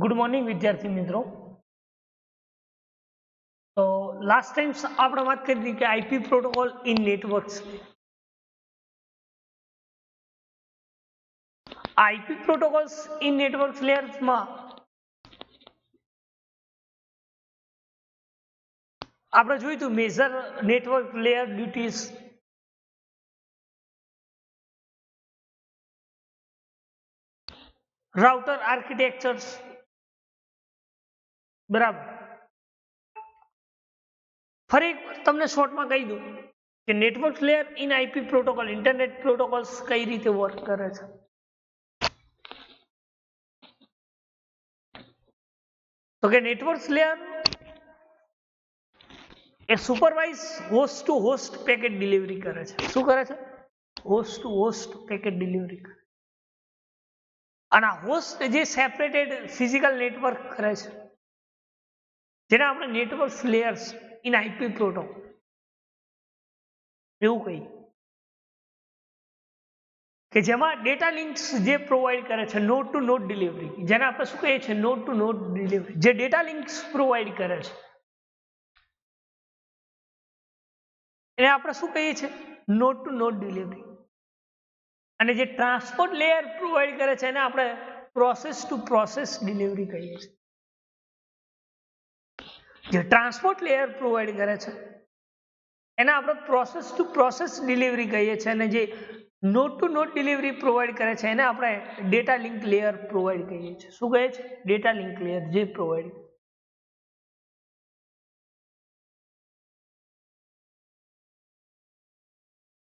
Good morning વિદ્યાર્થી મિત્રો. તો લાસ્ટ ટાઈમ આપણે વાત કરી હતી કે IP protocol in networks. IP protocols in networks લેયર્સમાં આપણે જોયું હતું major network layer duties, router architectures, બરાબર. ફરી તમને શોર્ટમાં કહી દઉં કે network layer in IP protocol, internet protocols કઈ રીતે વર્ક કરે છે. તો કે નેટવર્ક લેયર એ supervise host to host packet delivery કરે છે. શું કરે છે? Host to host packet delivery કરે. અને આ હોસ્ટ જે સેપરેટેડ ફિઝિકલ નેટવર્ક કરે છે જેને આપણે network layers in IP protocol એવું કહીએ, કે જેમાં ડેટા લિંક્સ જે પ્રોવાઈડ કરે છે નોડ ટુ નોડ ડિલિવરી, જેને આપણે શું કહીએ છીએ નોડ ટુ નોડ ડિલિવરી, જે ડેટા લિંક્સ પ્રોવાઈડ કરે છે એને આપણે શું કહીએ છીએ નોડ ટુ નોડ ડિલિવરી. અને જે ટ્રાન્સપોર્ટ લેયર પ્રોવાઈડ કરે છે એને આપણે પ્રોસેસ ટુ પ્રોસેસ ડિલિવરી કહીએ છીએ. જે ટ્રાન્સપોર્ટ લેયર પ્રોવાઈડ કરે છે એને આપણે પ્રોસેસ ટુ પ્રોસેસ ડિલિવરી કહીએ છીએ, અને જે node to node delivery provide કરે છે એને આપણે ડેટા લિંક લેયર પ્રોવાઈડ કહીએ છીએ. શું કહે છે? ડેટા લિંક લેયર જે provide.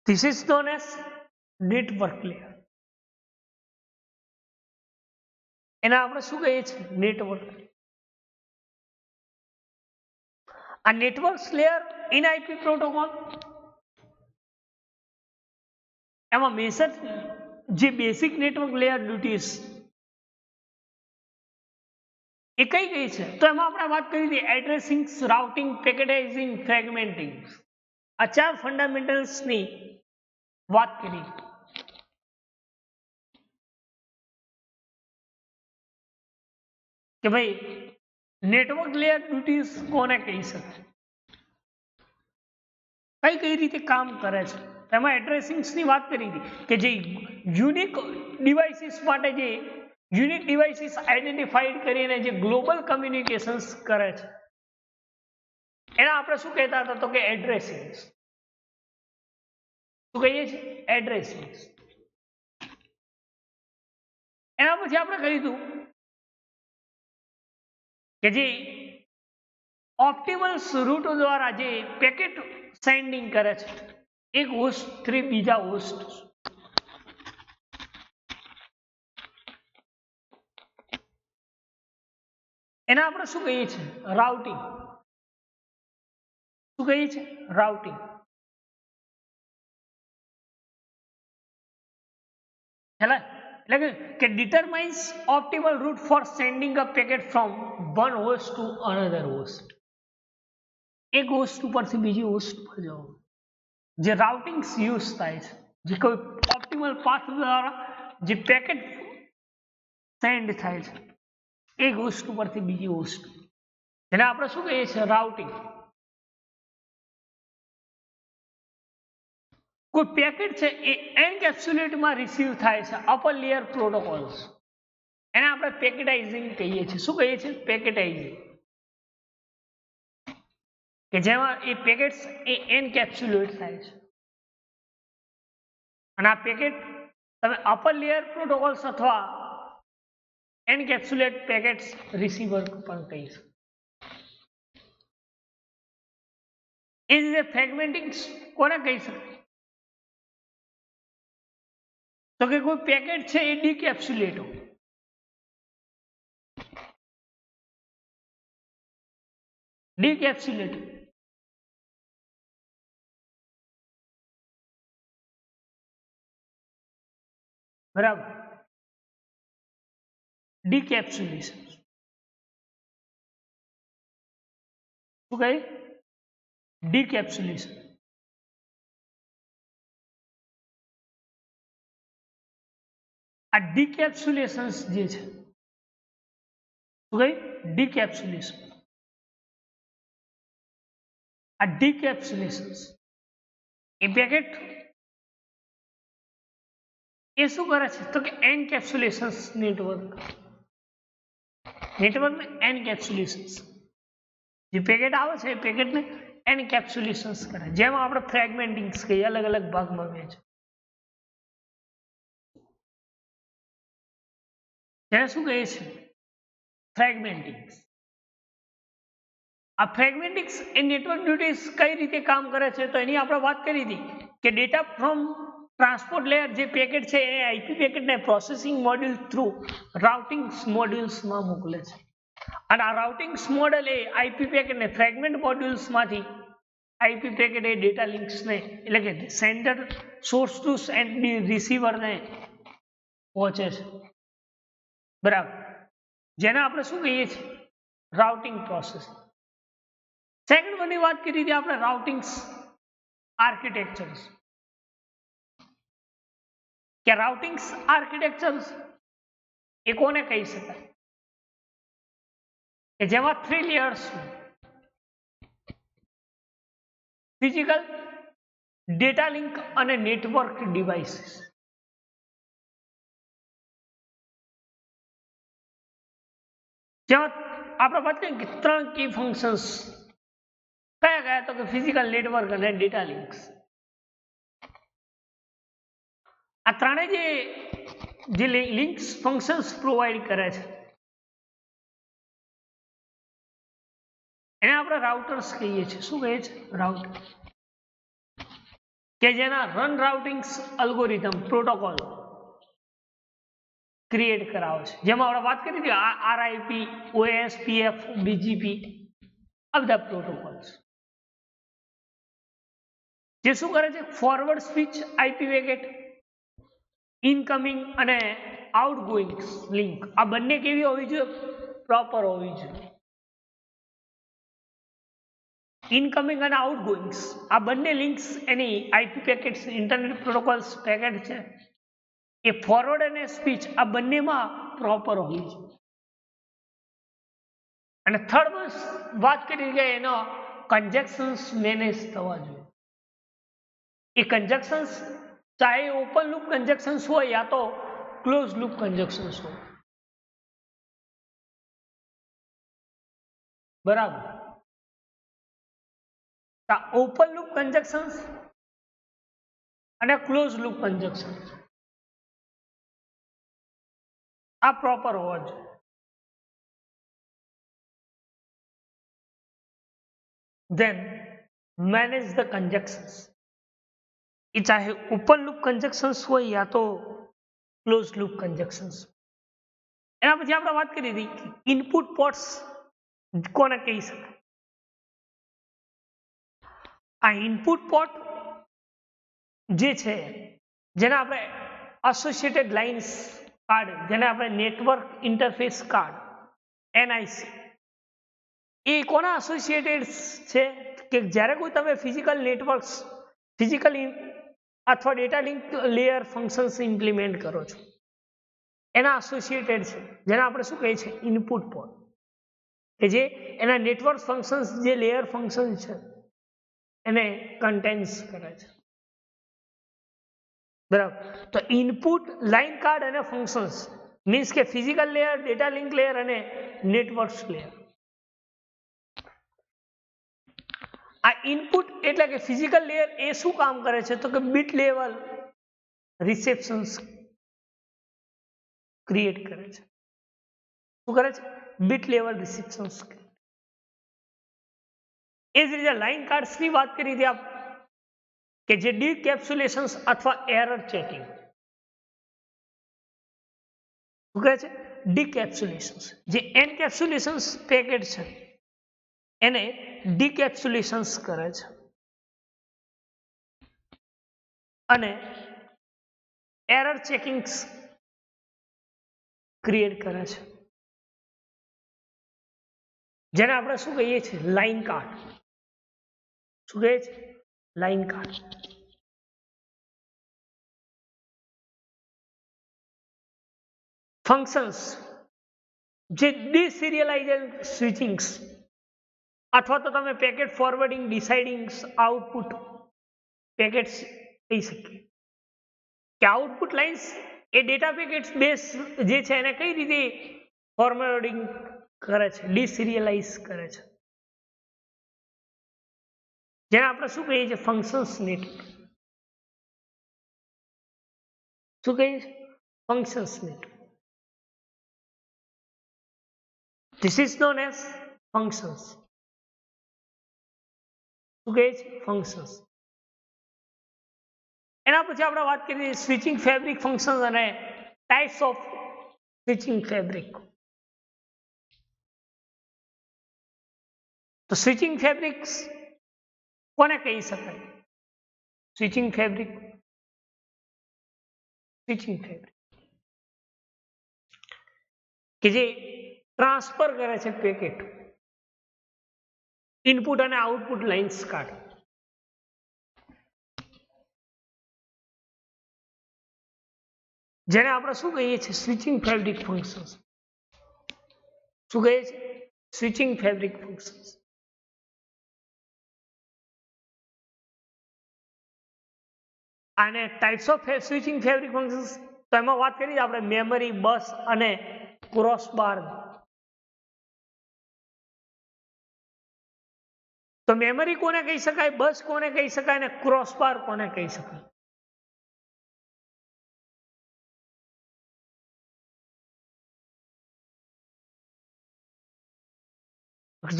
This is known as network layer. એને આપણે શું કહીએ છીએ? નેટવર્ક. આ network layer in IP protocol એમાં મેજર જે બેસિક નેટવર્ક લેયર ડ્યુટીઝ એ કઈ કઈ છે? તો એમાં આપણે વાત કરી હતી એડ્રેસિંગ, રાઉટિંગ, પેકેટાઇઝિંગ, ફ્રેગમેન્ટિંગ. આ ચાર ફંડામેન્ટલ્સની વાત કરી. કે ભાઈ નેટવર્ક લેયર ડ્યુટીઝ કોને કહી શકાય, કઈ રીતે કામ કરે છે. એમાં એડ્રેસિંગ્સની વાત કરી હતી કે જે યુનિક ડિવાઇસીસ માટે જે યુનિક ડિવાઇસીસ આઈડેન્ટિફાઈડ કરીને જે ગ્લોબલ કમ્યુનિકેશન્સ કરે છે એને આપણે શું કહેતા હતા? તો કે એડ્રેસિંગ્સ. શું કહીએ છીએ? એડ્રેસિંગ્સ. એના પછી આપણે કહીશું કે જે ઓપ્ટિમલ રૂટ દ્વારા જે પેકેટ સેન્ડિંગ કરે છે એક હોસ્ટ થી બીજા હોસ્ટ, એને આપણે શું કહીએ છીએ? રાઉટિંગ. શું કહીએ છીએ? રાઉટિંગ. એટલે કે determines optimal route for sending a packet from one host to another host. એક હોસ્ટ ઉપરથી બીજી હોસ્ટ પર જવાનું જે રાઉટિંગ યુઝ થાય છે, જે કોઈ ઓપ્ટિમલ પાથ દ્વારા જે પેકેટ સેન્ડ થાય છે એક હોસ્ટ ઉપરથી બીજી હોસ્ટ, જેને આપણે શું કહીએ છીએ? રાઉટિંગ. કોઈ પેકેટ છે એ એન્કેપ્સ્યુલેટમાં રિસીવ થાય છે અપર લેયર પ્રોટોકોલ્સ, એને આપણે પેકેટાઇઝિંગ કહીએ છીએ. શું કહીએ છીએ? પેકેટાઇઝિંગ. કે જેમાં એ પેકેટ્સ એ એન્કેપ્સ્યુલેટ થાય છે અને આ પેકેટ તમે અપર લેયર પ્રોટોકોલ્સ અથવા એન્કેપ્સ્યુલેટ પેકેટ્સ રિસીવર પણ કહી શકો. એ જ રીતે ફ્રેગમેન્ટિંગ કોને કહી શકાય? તો કે કોઈ પેકેટ છે એ ડીકેપ્સ્યુલેટ હોય. ડીકેપ્સ્યુલેટ બરાબર. ડીકેપ્સ્યુલેશન શું કહે? ડીકેપ્સ્યુલેશન. આ ડીકેપ્સ્યુલેશન જે છે શું કહ્યું? ડિકેપ્સ્યુલેશન. આ ડિકેપ્સ્યુલેશન એ પેકેટ એ શું કરે છે તો કે એનકેપ્સ્યુલેશન નેટવર્કમાં એનકેપ્સ્યુલેશન જે પેકેટ આવે છે એ પેકેટને એનકેપ્સ્યુલેશન કરે, જેમાં આપણે ફ્રેગમેન્ટિંગ્સ કહીએ, અલગ અલગ ભાગમાં વહેંચે. જેને શું કહીએ છે? ફ્રેગમેન્ટિંગ્સ. આ ફ્રેગમેન્ટિક્સ એ નેટવર્ક ડ્યુટીઝ કઈ રીતે કામ કરે છે તો એની આપણે વાત કરી હતી કે ડેટા ફ્રોમ ટ્રાન્સપોર્ટ લેયર જે પેકેટ છે એ આઈપી પેકેટને પ્રોસેસિંગ મોડ્યુલ થ્રુ રાઉટિંગ મોડ્યુલ્સમાં મોકલે છે, અને આ રાઉટિંગ મોડેલ એ આઈપી પેકેટને ફ્રેગમેન્ટ મોડ્યુલ્સમાંથી આઈપી પેકેટ એ ડેટા લિંક્સને એટલે કે સેન્ડર સોર્સ ટુ રિસીવરને પહોંચે છે, બરાબર, જેને આપણે શું કહીએ છીએ? Routing processing. સેકન્ડ વનની વાત કરી હતી આપણે રાઉટિંગ આર્કિટેક્ચર્સ, કે રાઉટિંગ આર્કિટેક્ચર્સ એ કોને કહી શકાય? કે જેમાં 3 લેયર્સ: ફિઝિકલ, ડેટા લિંક અને નેટવર્ક ડિવાઇસીસ. જેમાં આપણે વાત કરીએ કે 3 કી ફંક્શન્સ કયા કયા તો કે ફિઝિકલ, નેટવર્ક અને ડેટા લિંક્સ. આ ત્રણેય જે લિંક્સ ફંક્શન્સ પ્રોવાઈડ કરે છે એને આપણે રાઉટર્સ કહીએ છીએ. શું કહીએ છીએ? રાઉટર. કે જેના run routing algorithm protocol create કરાવે છે, જેમાં આપણે વાત કરી હતી આરઆઈપી, ઓએસપીએફ, બીજીપી, આ બધા પ્રોટોકોલ્સ જે શું કરે છે? Forward speech IP packet, incoming અને આઉટગોઈંગ લિંક આ બંને કેવી હોવી જોઈએ? પ્રોપર હોવી જોઈએ. ઇનકમિંગ અને આઉટગોઈંગ આ બંને લિંક્સ એની IP packets internet protocols packet છે એ ફોરવર્ડ અને સ્પીચ આ બંનેમાં પ્રોપર હોવી જોઈએ. અને થર્ડ વાત કરી કે એનો કન્જેક્શન્સ મેનેજ થવા જોઈએ. એ કન્જેક્શન્સ ચાહે ઓપન લૂપ કન્જેક્શન્સ હોય યા તો ક્લોઝ લૂપ કન્જેક્શન્સ હોય, બરાબર. ઓપન લૂપ કન્જેક્શન્સ અને ક્લોઝ લૂપ કન્જેક્શન્સ આ પ્રોપર હોવા જોઈએ. Then manage the conjunctions. એ ચાહે ઓપન લૂપ કન્જેક્શન્સ હોય યા તો ક્લોઝ લૂપ કન્જેક્શન્સ. એના પછી આપણે વાત કરી હતી ઇનપુટ પોર્ટ્સ કોને કહી શકાય? આ ઇનપુટ પોર્ટ જે છે જેને આપણે એસોસિએટેડ લાઇન્સ કાર્ડ, જેને આપણે નેટવર્ક ઇન્ટરફેસ કાર્ડ એનઆઈસી, એ કોના એસોસિએટેડ છે? કે જ્યારે કોઈ તમે ફિઝિકલ નેટવર્ક્સ, ફિઝિકલ અથવા data link layer functions implement કરો છો એના એસોસિએટેડ છે, જેને આપણે શું કહીએ છીએ? ઇનપુટ પોર્ટ, કે જે એના નેટવર્ક ફંક્શન્સ જે લેયર ફંક્શન છે એને કન્ટેન્સ કરે છે, બરાબર. તો ઇનપુટ લાઇન કાર્ડ અને ફંક્શન્સ મીન્સ કે physical layer, data link layer અને નેટવર્ક લેયર. આ ઇનપુટ એટલે કે ફિઝિકલ લેયર એ શું કામ કરે છે તો કે બીટ લેવલ રિસેપ્શન્સ ક્રિએટ કરે છે. શું કરે છે? Bit level રિસેપ્શન્સ. એ જ રીતે લાઇન કાર્ડ્સની વાત કરી હતી આપ કે જે ડીકેપ્સ્યુલેશન્સ અથવા એરર ચેકિંગ. શું કહે છે? ડીકેપ્સ્યુલેશન્સ. જે એનકેપ્સ્યુલેશન્સ પેકેટ છે એને ડીકેપ્સ્યુલેશન્સ કરે છે અને એરર ચેકિંગ્સ ક્રિએટ કરે છે, જેને આપણે શું કહીએ છીએ? Line card. શું કહીએ છીએ? Line card. ફંક્શન્સ જે ડિસિરિયલાઇઝેડ સ્વિચિંગ્સ અથવા તો તમે packet forwarding deciding output packets કહી શકીએ કે આઉટપુટ લાઇન્સ એ ડેટા પેકેટ્સ બેઝ જે છે એને કઈ રીતે ફોરવર્ડિંગ કરે છે, ડિસિરિયલાઇઝ કરે છે, જેને આપણે શું કહીએ છીએ ફંક્શન્સ નેટવર્ક. શું કહીએ છીએ functions network. This is known as functions. શું કહીએ છીએ ફંક્શન્સ. એના પછી આપણે વાત કરીએ સ્વિચિંગ ફેબ્રિક ફંક્શન્સ અને ટાઈપ્સ ઓફ સ્વિચિંગ ફેબ્રિક. તો સ્વિચિંગ ફેબ્રિક્સ કોને કહી શકાય? સ્વિચિંગ ફેબ્રિક કે જે ટ્રાન્સફર કરે છે પેકેટ ઇનપુટ અને આઉટપુટ લાઇન્સ કાઢે. જેને આપણે શું કહીએ છીએ સ્વિચિંગ ફેબ્રિક ફંક્શન્સ. શું કહીએ છીએ સ્વિચિંગ ફેબ્રિક ફંક્શન્સ. અને types of switching fabric functions તો એમાં વાત કરી આપણે મેમરી, બસ અને ક્રોસ બાર. તો મેમરી કોને કહી શકાય, બસ કોને કહી શકાય અને ક્રોસ બાર કોને કહી શકાય?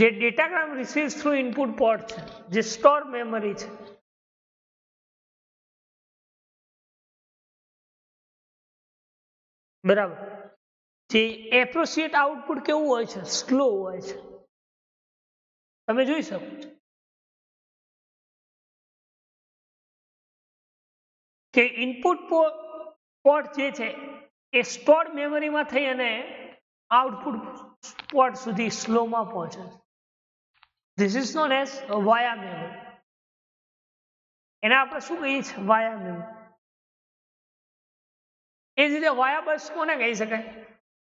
જે datagram receive through input port છે, જે સ્ટોર મેમરી છે, બરાબર, જે એપ્રોસિએટ આઉટપુટ કેવું હોય છે સ્લો હોય છે. તમે જોઈ શકો છો કે ઇનપુટ પોર્ટ જે છે એ સ્ટોર મેમરીમાં થઈ અને આઉટપુટ પોર્ટ સુધી સ્લોમાં પહોંચે. This is known as via memory. એને આપણે શું કહીએ છીએ વાયા મેમરી. એ જ રીતે વાયા બસ કોને કહી શકાય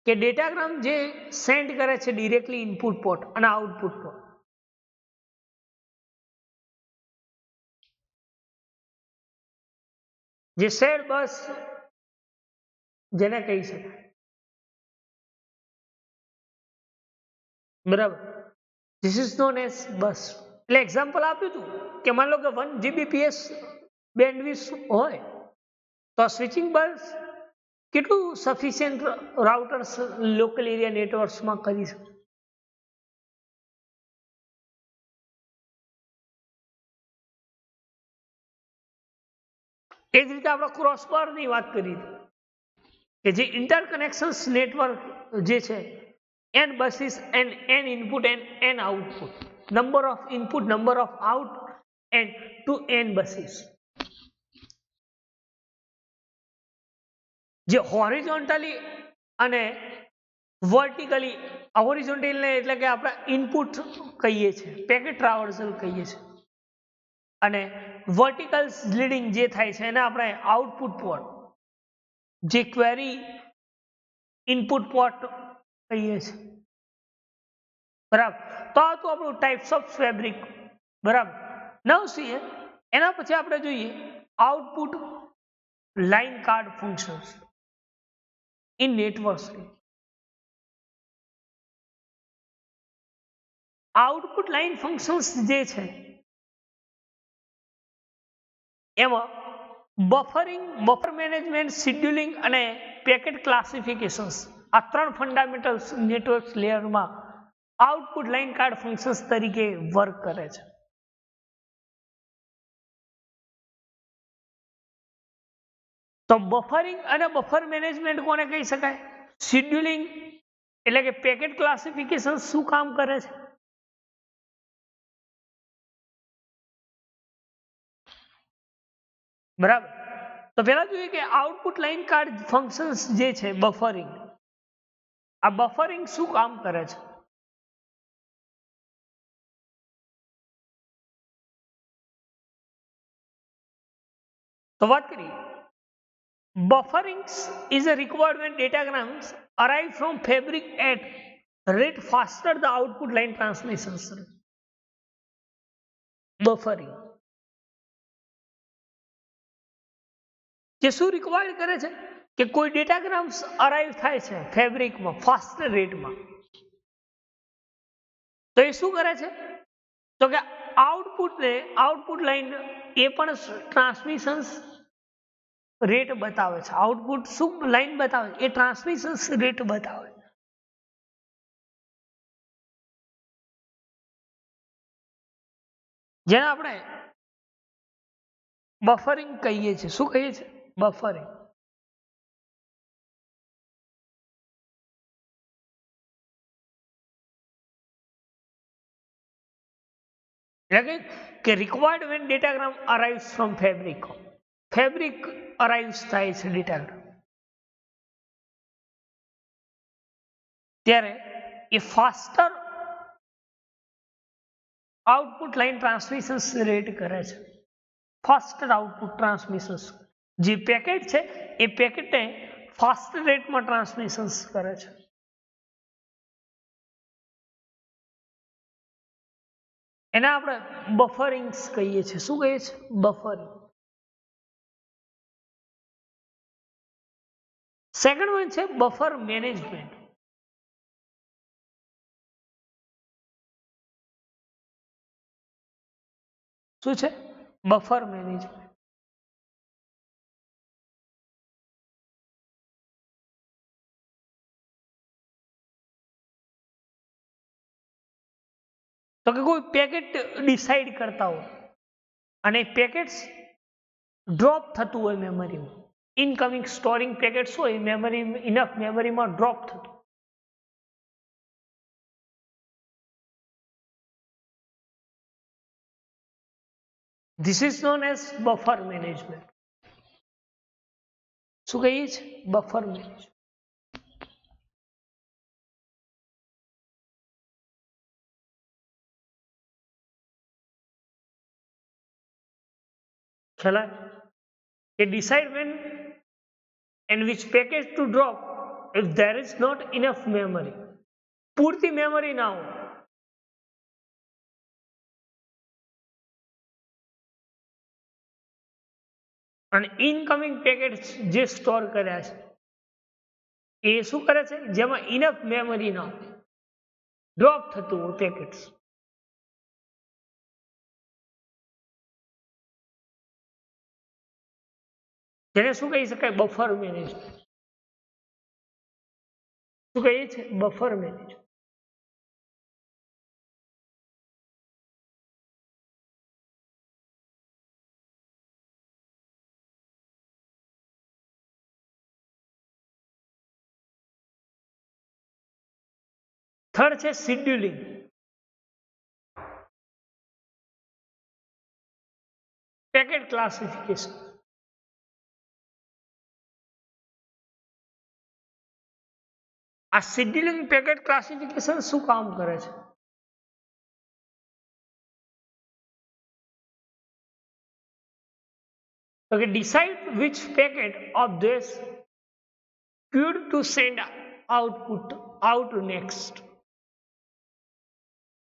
કે ડેટાગ્રામ જે સેન્ડ કરે છે ડિરેક્ટલી ઇનપુટ પોર્ટ અને આઉટપુટ પોર્ટ. જે શેર બસ જેને કહી શકાય, બરાબર. ધીસ ઇઝ નોન એઝ બસ. એટલે એક્ઝામ્પલ આપ્યું હતું કે માની લો કે 1 Gbps બેન્ડવિડ્થ હોય તો સ્વિચિંગ બસ કેટલું સફિશિયન્ટ રાઉટર્સ લોકલ એરિયા નેટવર્ક્સમાં કરી શકે. એ જ રીતે આપણે ક્રોસ બારની વાત કરી કે જે ઇન્ટરકનેક્શન્સ નેટવર્ક જે છે n buses and n input and n output, number of input, number of out and to n buses. જે હોરિઝોન્ટલી અને વર્ટિકલી, હોરિઝોન્ટલી એટલે કે આપણે ઇનપુટ કહીએ છીએ, પેકેટ ટ્રાવર્સલ કહીએ છીએ, અને વર્ટિકલ લીડિંગ જે થાય છે એને આપણે આઉટપુટ પોર્ટ, જે ક્વેરી ઇનપુટ પોર્ટ કહીએ છીએ, બરાબર. તો આ હતું આપણું ટાઈપ્સ ઓફ ફેબ્રિક, બરાબર. નવ સીએ એના પછી આપણે જોઈએ output line card functions in networks. Output line functions જે છે એમાં બફર મેનેજમેન્ટ, શેડ્યુલિંગ અને પેકેટ ક્લાસિફિકેશન્સ આ 3 ફંડામેન્ટલ નેટવર્ક લેયરમાં આઉટપુટ લાઇન કાર્ડ ફંક્શન્સ તરીકે વર્ક કરે છે. તો બફરિંગ અને બફર મેનેજમેન્ટ કોને કહી શકાય? શેડ્યુલિંગ એટલે કે પેકેટ ક્લાસિફિકેશન શું કામ કરે છે? બરાબર. તો પહેલા જોઈએ કે આઉટપુટ લાઇન કાર્ડ ફંક્શન્સ જે છે બફરિંગ, આ બફરિંગ શું કામ કરે છે? તો વાત કરીએ, buffering is a required when datagrams arrive from fabric at rate faster the output line transmissions rate. Buffering જે શું રિક્વાયર્ડ કરે છે કે કોઈ ડેટાગ્રામ્સ અરાઈવ થાય છે ફેબ્રિકમાં ફાસ્ટ રેટમાં, તો એ શું કરે છે તો કે આઉટપુટ લાઈન એ પણ ટ્રાન્સમિશન રેટ બતાવે છે. આઉટપુટ શું લાઈન બતાવે એ ટ્રાન્સમિશન રેટ બતાવે. જેને આપણે બફરિંગ કહીએ છીએ. શું કહીએ છીએ? બફરિંગ. એટલે કે required when datagram arrives from fabric. Fabric arrives થાય છે ડેટાગ્રામ, ત્યારે એ faster output line transmission rate કરે છે. ફાસ્ટર આઉટપુટ ટ્રાન્સમિશન, જે પેકેટ છે એ પેકેટને ફાસ્ટ રેટમાં ટ્રાન્સમિશન કરે છે. એને આપણે બફરિંગ્સ કહીએ છીએ. શું કહીએ છીએ? બફરિંગ. સેકન્ડ વન છે બફર મેનેજમેન્ટ. શું છે? Buffer management. તો કે કોઈ પેકેટ ડિસાઈડ કરતા હોય અને પેકેટ્સ ડ્રોપ થતું હોય મેમરીમાં, ઇનકમિંગ સ્ટોરિંગ પેકેટ્સ હોય મેમરી ઇનફ મેમરીમાં ડ્રોપ થતું, this is known as buffer management. શું કહીએ છીએ? Buffer management. ખ્યાલ કે decide when and which package to drop if there is not enough memory. પૂરતી મેમરી ના હોય અને ઇનકમિંગ પેકેટ જે સ્ટોર કર્યા છે એ શું કરે છે? જેમાં ઇનફ મેમરી ના હોય, ડ્રોપ થતું હોય પેકેટ્સ. જેને શું કહી શકાય? Buffer management. શું કહીએ છીએ? Buffer management. થર્ડ છે શેડ્યુલિંગ. Packet classification. આ શેડ્યુલિંગ પેકેટ ક્લાસિફિકેશન શું કામ કરે છે? તો કે decide which packet of this queued to send output out next.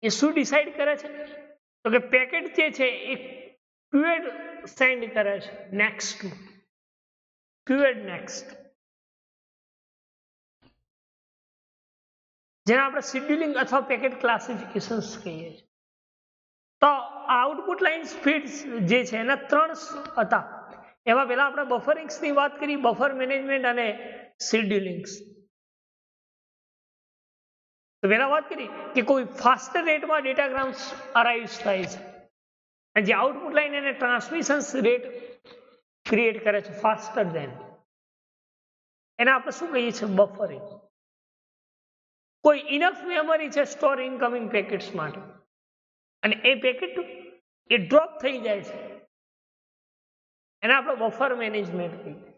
એ શું ડિસાઈડ કરે છે? તો કે પેકેટ જે છે એ ક્યુએડ સેન્ડ કરે છે નેક્સ્ટ ટુ ક્યુએડ નેક્સ્ટ, જેને આપણે શેડ્યુલિંગ અથવા પેકેટ ક્લાસિફિકેશન કહીએ છીએ. તો આઉટપુટ લાઇન સ્પીડ્સ જે છે એના 3 હતા. એમાં પહેલા આપણે બફરિંગ્સની વાત કરી, બફર મેનેજમેન્ટ અને શેડ્યુલિંગ્સ. તો પહેલા વાત કરી કે કોઈ ફાસ્ટ રેટમાં ડેટાગ્રામ્સ અરાઇવ્સ થાય છે અને જે આઉટપુટ લાઇન એને ટ્રાન્સમિશન રેટ ક્રિએટ કરે છે ફાસ્ટર દેન, એને આપણે શું કહીએ છીએ? બફરિંગ. કોઈ ઇનફ મેમરી છે સ્ટોર ઇનકમિંગ પેકેટ્સ માટે અને એ પેકેટ એ ડ્રોપ થઈ જાય છે, એને આપણે બફર મેનેજમેન્ટ કહીએ.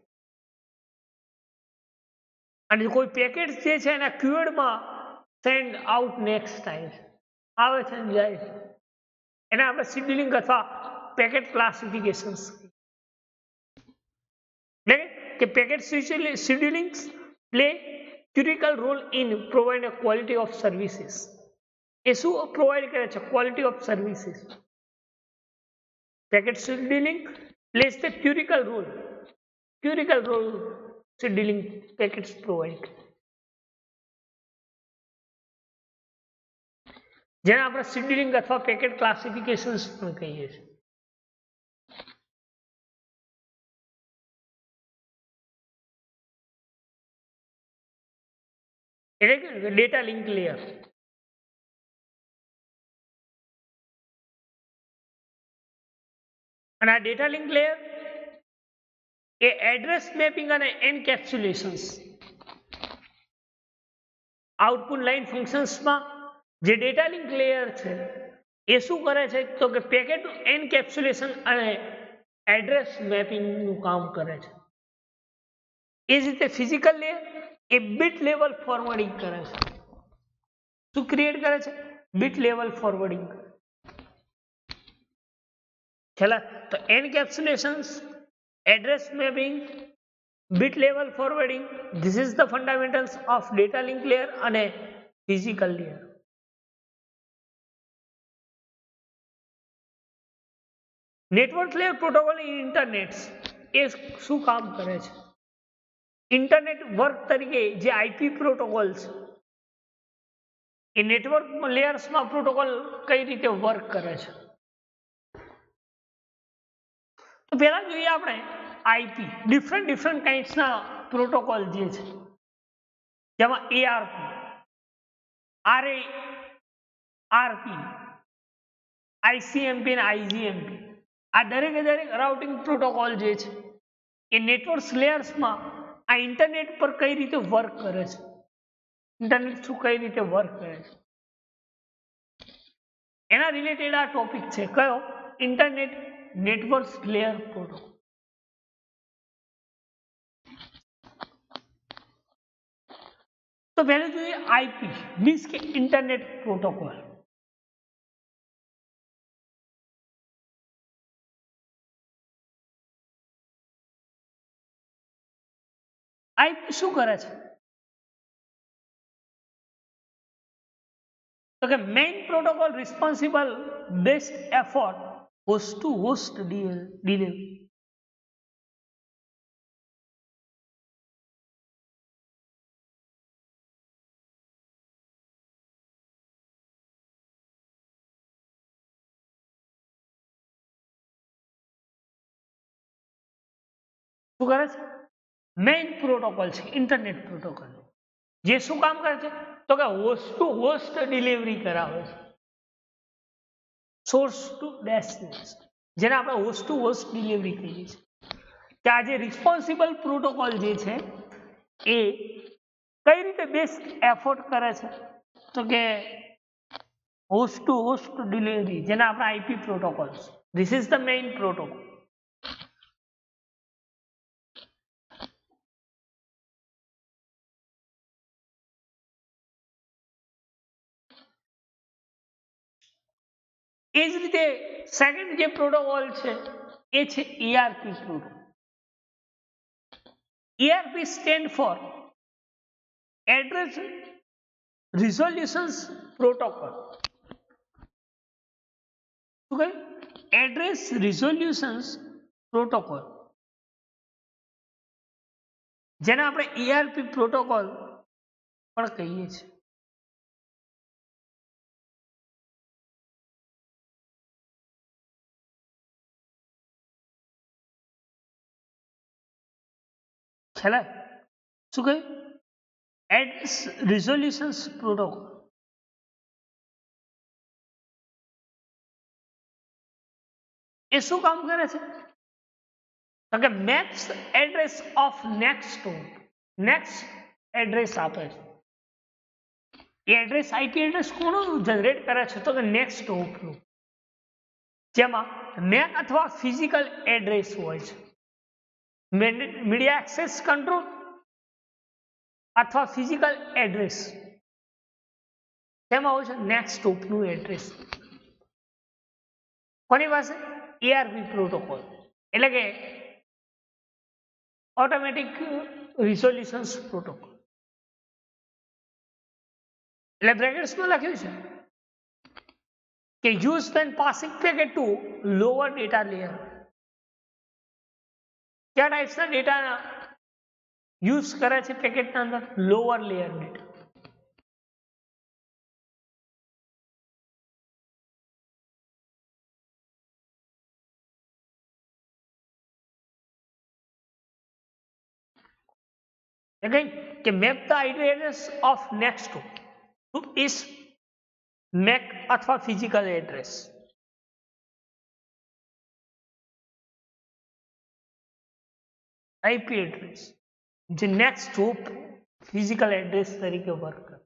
અને કોઈ પેકેટ જે છે એના ક્યુએડમાં સેન્ડ આઉટ નેક્સ્ટ થાય છે, આવે છે અને જાય છે, એને આપણે શેડ્યુલિંગ અથવા પેકેટ ક્લાસિફિકેશન. એટલે કે packet scheduling play critical role in provide quality of services. એ શું પ્રોવાઈડ કરે છે? Quality of services. Packet scheduling places the critical role scheduling packets provide, જેને આપણે શેડ્યુલિંગ અથવા પેકેટ ક્લાસિફિકેશન્સ પણ કહીએ છીએ. એટલે કે ડેટા લિંક લેયર. અને આ ડેટા લિંક લેયર એ એડ્રેસ મેપિંગ અને એન્કેપ્સ્યુલેશન્સ આઉટપુટ લાઇન ફંક્શન્સમાં જે ડેટા લિંક લેયર છે એ શું કરે છે? તો કે પેકેટ એન્કેપ્સ્યુલેશન અને એડ્રેસ મેપિંગનું કામ કરે છે. એ જ રીતે ફિઝિકલ લેયર એ બીટ લેવલ ફોરવર્ડિંગ કરે છે. શું ક્રિએટ કરે છે? Bit level forwarding. ચલા તો encapsulations, address mapping, bit level forwarding, this is the fundamentals of data link layer અને physical layer. Network layer protocol in internet એ શું કામ કરે છે? ઇન્ટરનેટ વર્ક તરીકે જે આઈપી પ્રોટોકોલ છે એ નેટવર્ક લેયર્સમાં પ્રોટોકોલ કઈ રીતે વર્ક કરે છે? તો પહેલા જોઈએ આપણે આઈપી. ડિફરન્ટ કાઇન્ડ્સના પ્રોટોકોલ જે છે, જેમાં એઆરપી, આરપી, આઈસીએમપી અને આઈજીએમપી, આ દરેક રાઉટિંગ પ્રોટોકોલ જે છે એ નેટવર્ક લેયર્સમાં આ ઇન્ટરનેટ પર કઈ રીતે વર્ક કરે છે, ઇન્ટરનેટ થ્રુ કઈ રીતે વર્ક કરે છે, એના રિલેટેડ આ ટોપિક છે. કયો? Internet network layer protocol. તો પહેલું જોઈએ આઈપી, મીન્સ કે ઇન્ટરનેટ પ્રોટોકોલ. આઈપી શું કરે છે? તો કે main protocol responsible best effort host to host delivery. શું કરે છે? મેઇન પ્રોટોકોલ છે ઇન્ટરનેટ પ્રોટોકોલ, જે શું કામ કરે છે? તો કે હોસ્ટ ટુ હોસ્ટ ડિલિવરી કરાવે છે. સોર્સ ટુ ડેસ્ટિનેશન, જેને આપણે હોસ્ટ ટુ હોસ્ટ ડિલિવરી કહીએ છીએ. કે આ જે રિસ્પોન્સિબલ પ્રોટોકોલ જે છે એ કઈ રીતે બેસ્ટ એફર્ટ કરે છે? તો કે હોસ્ટ ટુ હોસ્ટ ડિલિવરી, જેને આપણે IP protocol. This is the main protocol. એ જ રીતે સેકન્ડ જે પ્રોટોકોલ છે એ છે ERP protocol. ERP stand for address resolution protocol. શું કહ્યું? એડ્રેસ રિઝોલ્યુશન પ્રોટોકોલ, જેને આપણે ERP પ્રોટોકોલ પણ કહીએ છીએ. ખ્યાલ? શું કહ્યું? Address resolution protocol. એ શું કામ કરે છે? તો કે maps address of next address આપે છે. એ એડ્રેસ આઈપી એડ્રેસ કોનું જનરેટ કરે છે? તો કે નેક્સ્ટ હોપનું, જેમાં મેક અથવા ફિઝિકલ એડ્રેસ હોય છે. મીડિયા એક્સેસ કંટ્રોલ અથવા ફિઝિકલ એડ્રેસ, તેમાં હોય છે નેક્સ્ટ હોપનું એડ્રેસ. કોની પાસે? ERP પ્રોટોકોલ, એટલે કે ઓટોમેટિક રિઝોલ્યુશન પ્રોટોકોલ. એટલે બ્રેકેટ્સમાં લખ્યું છે કે use when passing packet to lower data layer. કયા ટાઈપ્સના ડેટા યુઝ કરે છે પેકેટના અંદર? Lower layer data. Again, કે map the IP address of next to is MAC અથવા ફિઝિકલ એડ્રેસ. IP એડ્રેસ જે નેક્સ્ટ ટુ ફિઝિકલ એડ્રેસ તરીકે વર્ક કરે.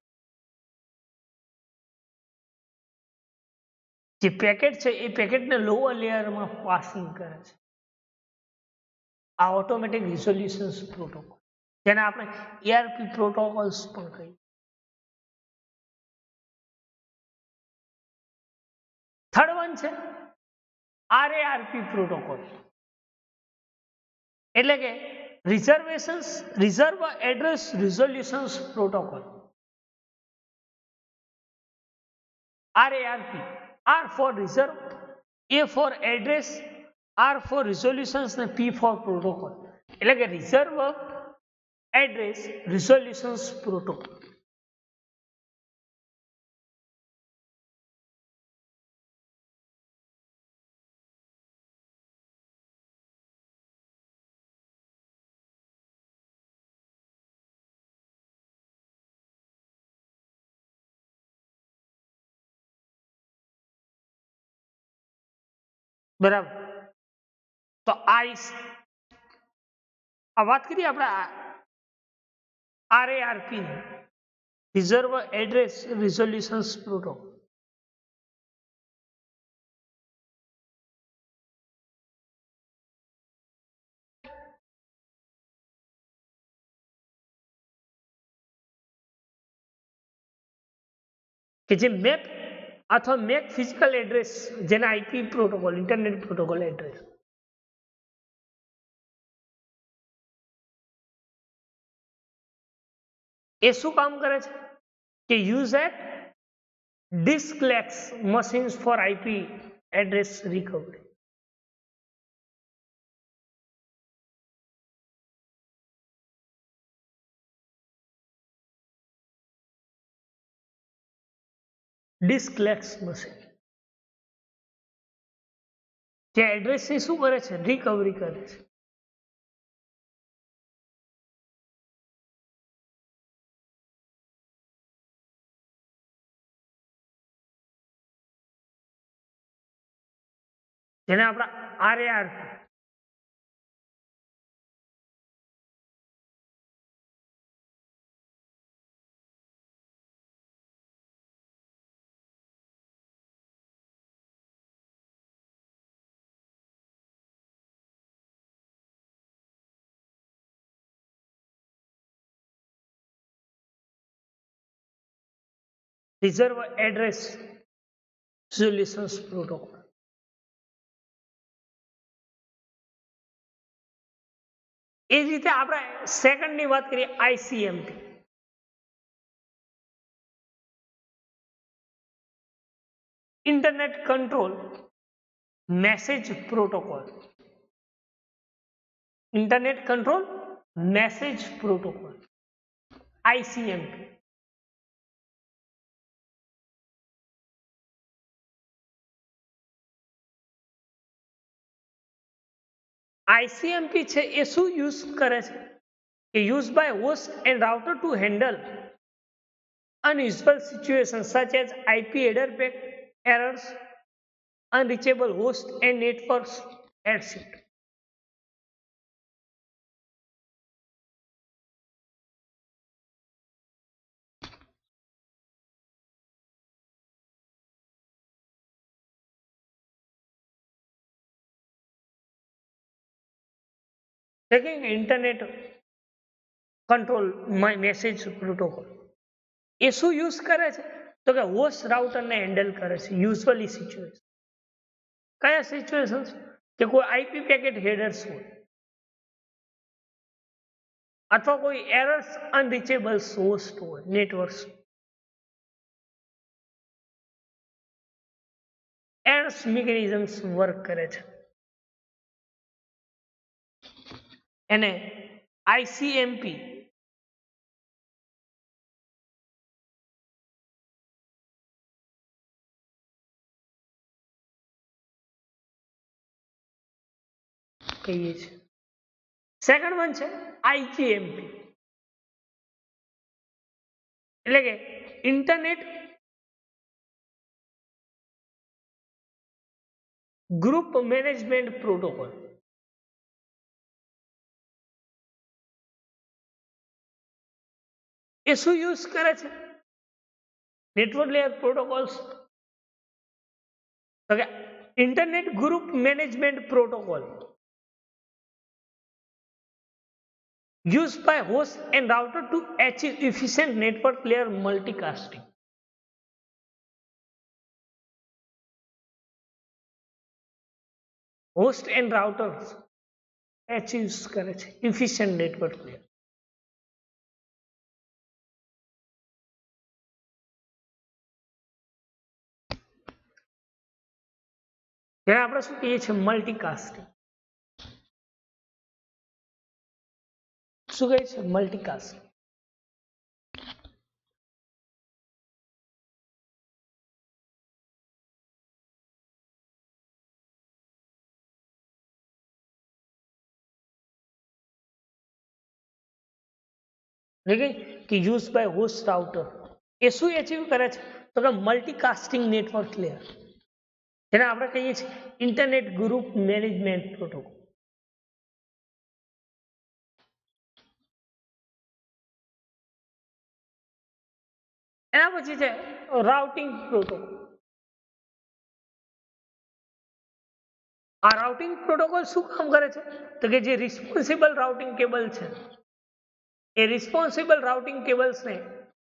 જે પેકેટ છે એ પેકેટને લોઅર લેયરમાં પાસિંગ કરે છે. આ ઓટોમેટિક રિઝોલ્યુશન પ્રોટોકોલ, જેને આપણે ARP પ્રોટોકોલ્સ પણ કહીએ. થર્ડ વન છે RARP પ્રોટોકોલ, એટલે કે reserve address resolution protocol. RARP, R for reserve, A for address, R for resolutions ને P for protocol. એટલે કે રિઝર્વ એડ્રેસ રિઝોલ્યુશન પ્રોટોકોલ. બરાબર. તો આ વાત કરીએ આપણે RARP ની, રિઝર્વ એડ્રેસ રિઝોલ્યુશન પ્રોટોકોલ. કે જે મેપ અથવા મેક ફિઝિકલ એડ્રેસ, જેને IP protocol, internet protocol address. એ શું કામ કરે છે કે use at diskless machines for IP address recovery. Diskless machine જે એડ્રેસની શું કરે છે? રિકવરી કરે છે. જેને આપણા RARP reserve address resolution protocol. એ જ રીતે આપણે સેકન્ડની વાત કરીએ, ICMP, internet control message protocol. Internet control message protocol, ICMP. ICMP છે એ શું યુઝ કરે છે કે use by host and router to handle unusual situations such as IP header pack errors, unreachable host and networks etc. Taking internet control my message protocol એ શું use કરે છે તો કે હોસ્ટ રાઉટરને હેન્ડલ કરે છે. યુઝ્યુઅલી સિચ્યુએશન કયા situation કે કોઈ IP પેકેટ હેડર્સ હોય અથવા કોઈ એરર્સ અનરીચેબલ હોસ્ટ હોય નેટવર્ક્સ એર્સ મિકેનિઝમ્સ વર્ક કરે છે. એને આઈસીએમપી કહીએ છીએ. સેકન્ડ વન છે આઈજીએમપી, એટલે કે ઇન્ટરનેટ ગ્રુપ મેનેજમેન્ટ પ્રોટોકોલ. એ શું યુઝ કરે છે નેટવર્ક લેયર પ્રોટોકોલ્સ? તો કે internet group management protocol used by host and router to achieve efficient network layer multicasting. Host and routers achieve કરે છે efficient network layer. જેને આપણે શું કહીએ છીએ મલ્ટીકાસ્ટિંગ. શું કહે છે મલ્ટીકાસ્ટિંગ? કે યુઝ બાય હોસ્ટ રાઉટર એ શું એચીવ કરે છે તો કે મલ્ટીકાસ્ટિંગ નેટવર્ક લેયર, જેને આપણે કહીએ છીએ ઇન્ટરનેટ ગ્રુપ મેનેજમેન્ટ પ્રોટોકોલ. એના પછી છે રાઉટિંગ પ્રોટોકોલ. આ રાઉટિંગ પ્રોટોકોલ શું કામ કરે છે તો કે જે રિસ્પોન્સિબલ રાઉટિંગ કેબલ છે એ રિસ્પોન્સિબલ રાઉટિંગ કેબલ્સને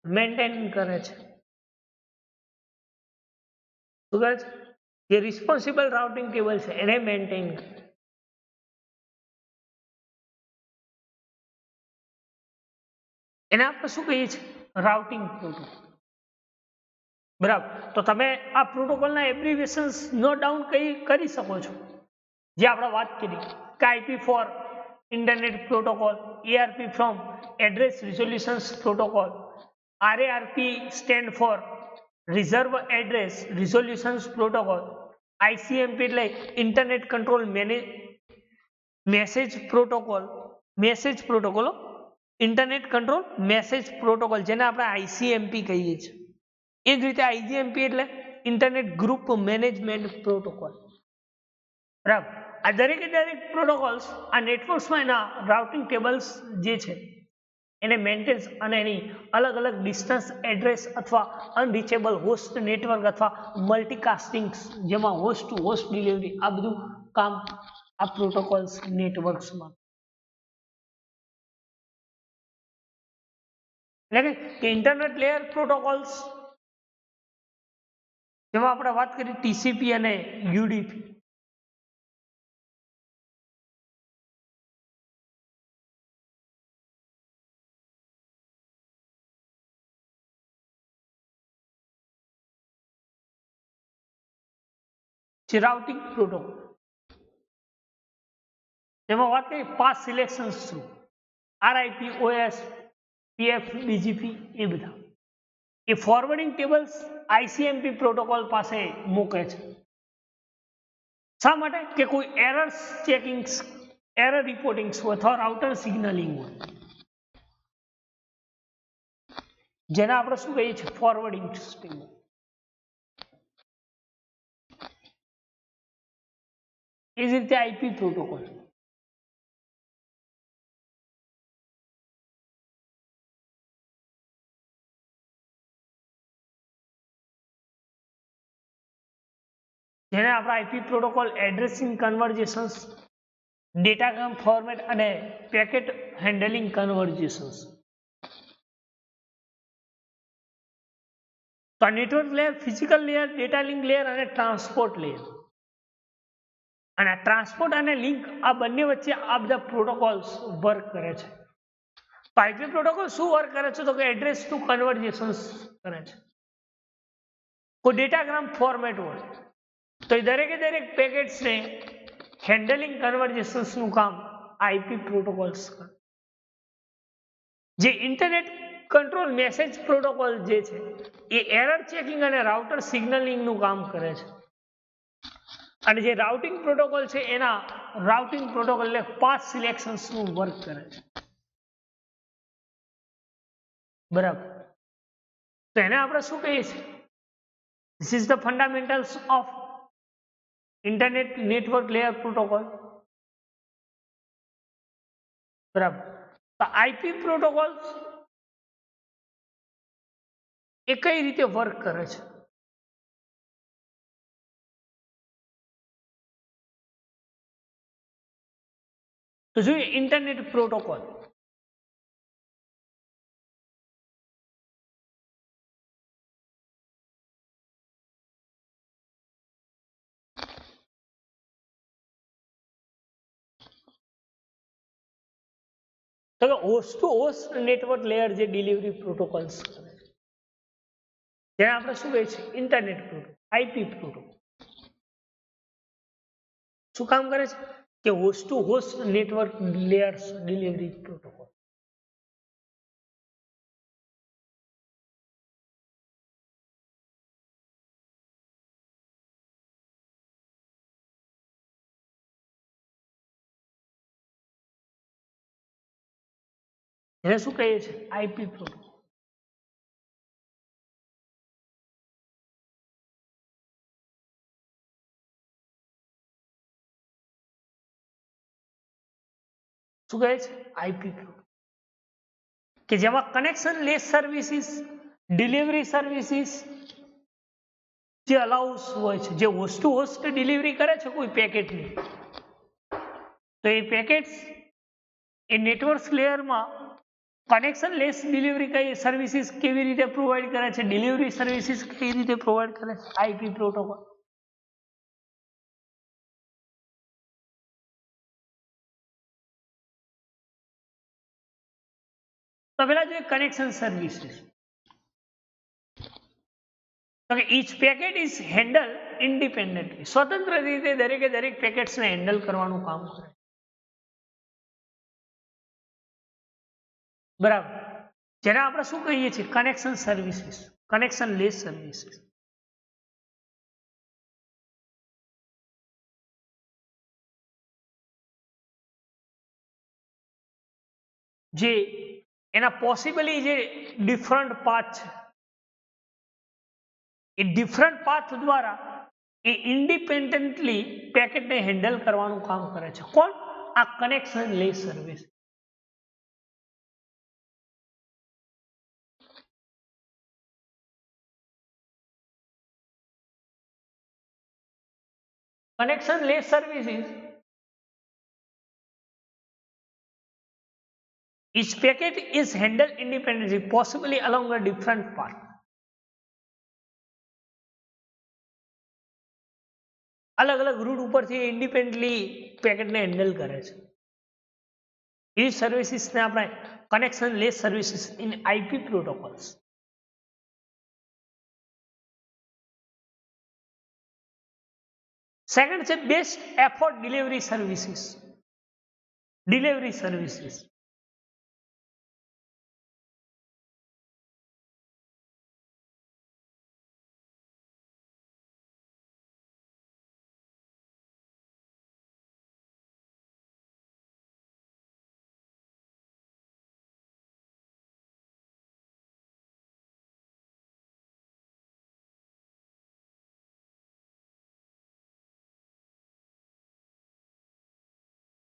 મેન્ટેન કરે છે. શું કરે છે? જે રિસ્પોન્સિબલ રાઉટિંગ કેબલ છે એને મેન્ટેન કરે. એને આપણે શું કહીએ છીએ રાઉટિંગ પ્રોટોકોલ. બરાબર, તો તમે આ પ્રોટોકોલના એબ્રિવિએશન્સ નોટ ડાઉન કરી શકો છો. જે આપણે વાત કરી કે IP for internet protocol, ARP from address resolution protocol, RARP stand for reserve address resolution protocol, ICMP એટલે internet control message protocol, internet control message protocol જેને આપણે આઈસીએમપી કહીએ છીએ. એ જ રીતે આઈજીએમપી એટલે ઇન્ટરનેટ ગ્રુપ મેનેજમેન્ટ પ્રોટોકોલ. બરાબર, આ દરેક પ્રોટોકોલ્સ આ નેટવર્ક્સમાં એના રાઉટિંગ ટેબલ્સ જે છે એને મેન્ટેન અને એની અલગ અલગ ડિસ્ટન્સ એડ્રેસ અથવા અનરીચેબલ હોસ્ટ નેટવર્ક અથવા મલ્ટીકાસ્ટિંગ જેમાં હોસ્ટ ટુ હોસ્ટ ડિલિવરી આ બધું કામ આ પ્રોટોકોલ્સ નેટવર્ક્સમાં. એટલે કે ઇન્ટરનેટ લેયર પ્રોટોકોલ્સ જેમાં આપણે વાત કરી ટીસીપી અને યુડીપી. જે રાઉટિંગ પ્રોટોકોલ જેમાં વાત કરી path selection through RIP, OSPF, BGP એ બધા એ ફોરવર્ડિંગ ટેબલ્સ આઈસીએમપી પ્રોટોકોલ પાસે મૂકે છે. શા માટે? કે કોઈ એરર્સ ચેકિંગ, એરર રિપોર્ટિંગ અથવા રાઉટર સિગ્નલિંગ હોય જેને આપણે શું કહીએ છીએ ફોરવર્ડિંગ સિસ્ટમ. એ જ રીતે આઈપી પ્રોટોકોલ જેને આપણે IP protocol addressing કન્વર્જેશન્સ, datagram format અને પેકેટ હેન્ડલિંગ કન્વર્જેશન્સ. તો network layer, physical layer, data link layer અને ટ્રાન્સપોર્ટ લેયર. અને ટ્રાન્સપોર્ટ અને લિંક આ બંને વચ્ચે આ બધા પ્રોટોકોલ્સ વર્ક કરે છે. તો આઈપી પ્રોટોકોલ શું વર્ક કરે છે તો કે એડ્રેસ ટુ કન્વર્જેશન્સ કરે છે. કોઈ ડેટાગ્રામ ફોર્મેટ હોય તો એ દરેકે દરેક પેકેટ્સને હેન્ડલિંગ કન્વર્જેશન્સનું કામ આઈપી પ્રોટોકોલ્સ કરે. જે ઇન્ટરનેટ કંટ્રોલ મેસેજ પ્રોટોકોલ જે છે એ એરર ચેકિંગ અને રાઉટર સિગ્નલિંગનું કામ કરે છે. અને જે રાઉટિંગ પ્રોટોકોલ છે એના રાઉટિંગ પ્રોટોકોલને પાથ સિલેક્શન્સનું વર્ક કરે છે. બરાબર. તો એને આપણે શું કહીએ છીએ? This is the fundamentals of internet network layer protocol. બરાબર. તો આઈપી પ્રોટોકોલ એ કઈ રીતે વર્ક કરે છે? તો જોઈએ ઇન્ટરનેટ પ્રોટોકોલ. તો host to host network layer જે ડિલિવરી પ્રોટોકોલ્સ કરે છે જેને આપણે શું કહીએ છીએ? Internet protocol, IP protocol. શું કામ કરે છે? કે host to host network layers delivery protocol. એને શું કહીએ છીએ? IP protocol. શું કહે છે? IP protocol. કે જેમાં connectionless services, delivery services જે અલાઉસ હોય છે, જે હોસ્ટ ટુ હોસ્ટ ડિલિવરી કરે છે કોઈ પેકેટની, તો એ પેકેટ્સ એ નેટવર્ક લેયરમાં કનેક્શન લેસ ડિલિવરી કઈ સર્વિસીસ કેવી રીતે પ્રોવાઈડ કરે છે, ડિલિવરી સર્વિસીસ કેવી રીતે પ્રોવાઈડ કરે છે? IP protocol. તો પેલા જોઈએ કનેક્શન સર્વિસીસ. તો કે each packet is handled independently. સ્વતંત્ર રીતે દરેકે દરેક પેકેટ્સને હેન્ડલ કરવાનું કામ કરે. બરાબર. જેને આપણે શું કહીએ છીએ? Connection services, connectionless services. જે એના પોસિબલી જે ડિફરન્ટ પાથ છે એ ડિફરન્ટ પાથ દ્વારા એ ઇન્ડિપેન્ડન્ટલી પેકેટને હેન્ડલ કરવાનું કામ કરે છે. કોણ? આ connectionless service. Connection less services. Each packet is handled independently, possibly along a different path. अलग अलग रूट ऊपर थी इंडिपेंडेंटली पैकेट ने हैंडल करे छे. ये सर्विसेस ने આપણે connectionless services in IP protocols. Second છે best effort delivery services. Delivery services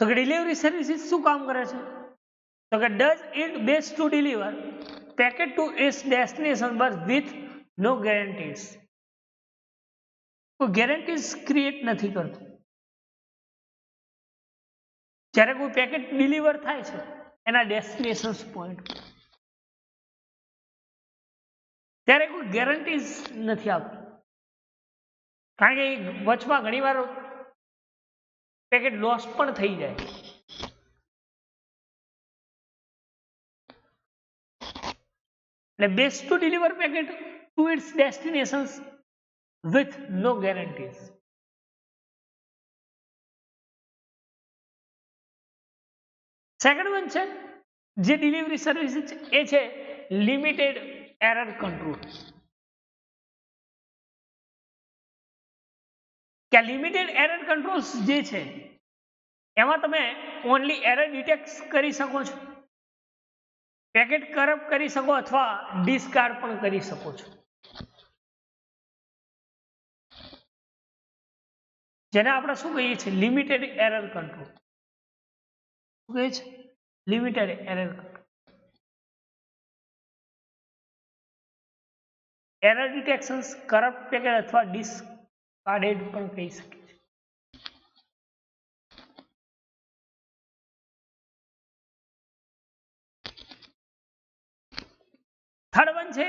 તો કે ડિલિવરી સર્વિસીસ શું કામ કરે છે? તો કે does it best to deliver packet to its destination but with no guarantees. કોઈ ગેરંટીઝ ક્રિએટ નથી કરતું. જ્યારે કોઈ પેકેટ ડિલિવર થાય છે એના ડેસ્ટિનેશન પોઈન્ટ ત્યારે કોઈ ગેરંટીઝ નથી આપતું. કારણ કે વચમાં ઘણીવાર પેકેટ લોસ પણ થઈ જાય. એટલે best to deliver packet to its destinations with no guarantees. Second one છે જે ડિલિવરી સર્વિસ એ છે લિમિટેડ એરર કંટ્રોલ. કે લિમિટેડ એરર કંટ્રોલ્સ જે છે એમાં તમે ઓનલી એરર ડિટેક્ટ કરી શકો છો, પેકેટ કરપ્ટ કરી શકો અથવા ડિસ્કાર્ડ પણ કરી શકો છો, જેને આપણે શું કહીએ છીએ લિમિટેડ એરર કંટ્રોલ. શું કહીએ છીએ? Limited error control. Error detection corrupt packet અથવા ડિસ્કાર્ડેડ પણ કહી શકીએ છીએ. થર્ડ વન છે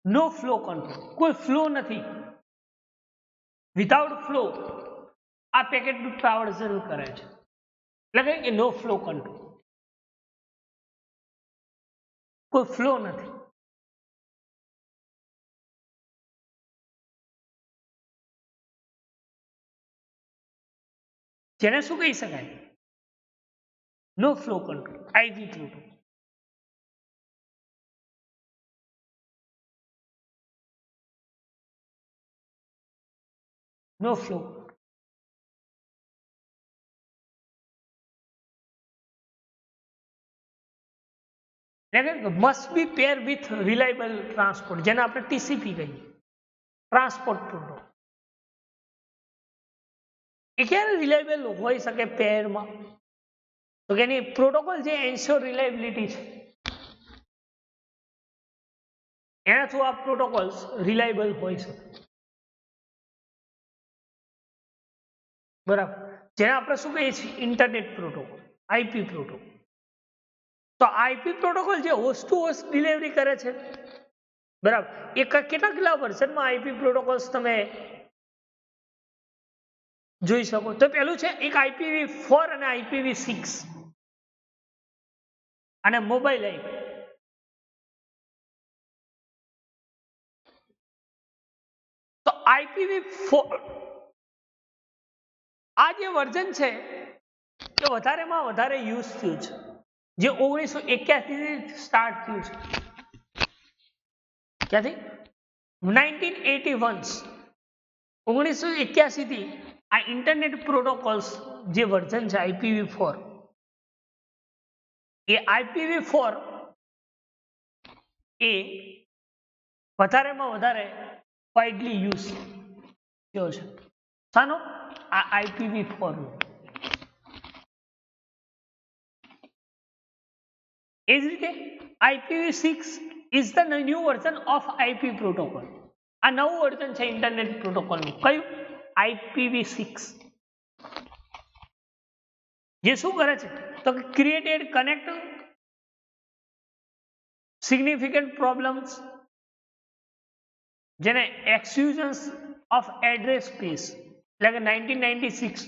નો ફ્લો કંટ્રોલ. કોઈ ફ્લો નથી, વિધાઉટ ફ્લો આ પેકેટનું ટ્રાવર્સલ કરે છે, એટલે કે નો ફ્લો કંટ્રોલ. કોઈ ફ્લો નથી. જેને શું કહી શકાય? No flow control, IP protocol. No flow. Must be pair with reliable transport, જેને આપણે ટીસીપી કહીએ, ટ્રાન્સપોર્ટ પ્રોટોકોલ. એ ક્યારે રિલાયબલ હોઈ શકે પેરમાં? તો કે એની પ્રોટોકોલ જે એન્શ્યોર રિલાયબિલિટી છે એના થ્રુ આ પ્રોટોકોલ્સ રિલાયબલ હોઈ શકે. બરાબર. જેને આપણે શું કહીએ છીએ ઇન્ટરનેટ પ્રોટોકોલ, આઈપી પ્રોટોકોલ. તો આઈપી પ્રોટોકોલ જે હોસ્ટ ટુ હોસ્ટ ડિલિવરી કરે છે, બરાબર, એ કેટલા વર્ઝનમાં આઈપી પ્રોટોકોલ્સ તમે જોઈ શકો? તો પેલું છે એક IPv4 અને IPv6 અને મોબાઈલ આઈપી. તો IPv4 આ જે વર્ઝન છે એ વધારેમાં વધારે યુઝ થયું છે, જે 1981 થી સ્ટાર્ટ થયું છે. ક્યાંથી? 1981 1981 થી આ ઇન્ટરનેટ પ્રોટોકોલ્સ જે વર્ઝન છે IPv4 એ IPv4 એ વધારેમાં વધારે વાઇડલી યુઝ થયો છે. શાનો? આ IPv4 નો. એ જ રીતે IPv6 is the new version of IP protocol. આ નવું વર્ઝન છે ઇન્ટરનેટ પ્રોટોકોલનું. કયું? IPv6. જે શું કરે છે તો ક્રિએટેડ કનેક્ટ સિગ્નિફિકન્ટ પ્રોબ્લેમ્સ, જેને એક્સક્યુઝન્સ ઓફ એડ્રેસ સ્પેસ, એટલે કે 1996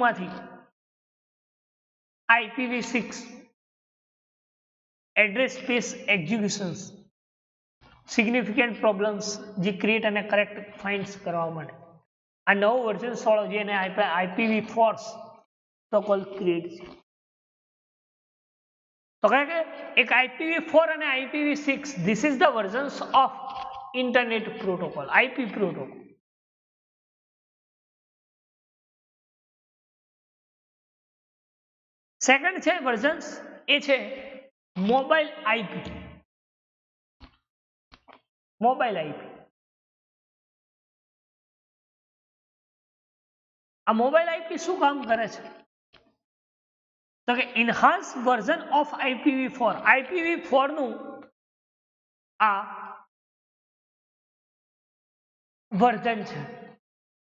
માંથી IPv6 address space executions significant problems જે ક્રિએટ અને કરેક્ટ ફાઇન્ડ કરવા માટે આ નવું વર્ઝન 16 જેને IPv4 પ્રોટોકોલ ક્રિએટ છે. તો કહે કે એક IPv4 અને IPv6 this is the versions of internet protocol, IP protocol. Second છે વર્ઝન્સ એ છે મોબાઈલ આઈપી. Mobile IP. આ મોબાઈલ આઈપી શું કામ કરે છે? તો કે enhance version of IPv4. IPv4 નું આ વર્ઝન છે,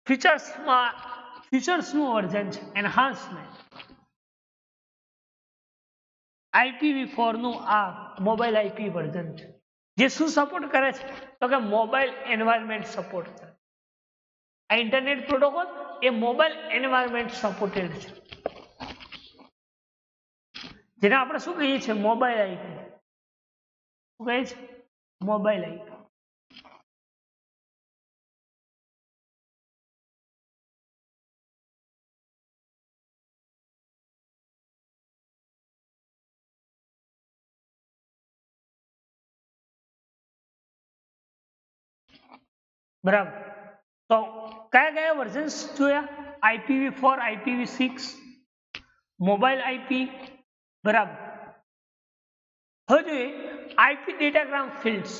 ફીચર્સનું વર્ઝન છે, એન્હાન્સમેન્ટ. IPv4 નું આ મોબાઈલ આઈપી વર્ઝન છે, જે શું સપોર્ટ કરે છે તો કે મોબાઈલ એન્વાયરમેન્ટ સપોર્ટ કરે. આ ઇન્ટરનેટ પ્રોટોકોલ એ મોબાઈલ એન્વાયરમેન્ટ સપોર્ટેડ છે, જેને આપણે શું કહીએ છીએ મોબાઈલ આઈપી. શું કહીએ છીએ? Mobile IP. બરાબર. તો કયા કયા વર્ઝન્સ જોયા? IPv4, IPv6, mobile IP. બરાબર. હવે જોઈએ આઈપી ડેટાગ્રામ ફિલ્ડ્સ.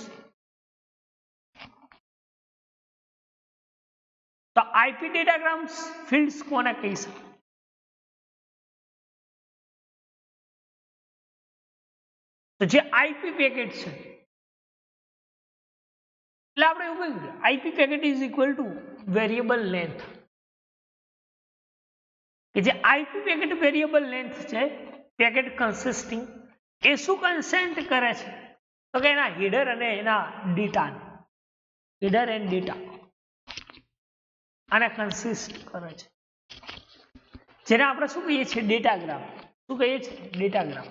તો આઈપી ડેટાગ્રામ ફિલ્ડ્સ કોને કહી શકાય? તો જે આઈપી પેકેટ છે, એટલે આપણે એવું કહ્યું IP packet is equal to variable length. કે જે આઈપી પેકેટ વેરિયેબલ લેન્થ છે, પેકેટ કન્સિસ્ટિંગ, એ શું કન્સેન્ટ કરે છે? તો કે એના હેડર અને એના ડેટા, હેડર એન્ડ ડેટા આને કન્સિસ્ટ કરે છે, જેને આપણે શું કહીએ છીએ? ડેટાગ્રામ. શું કહીએ છીએ? ડેટાગ્રામ.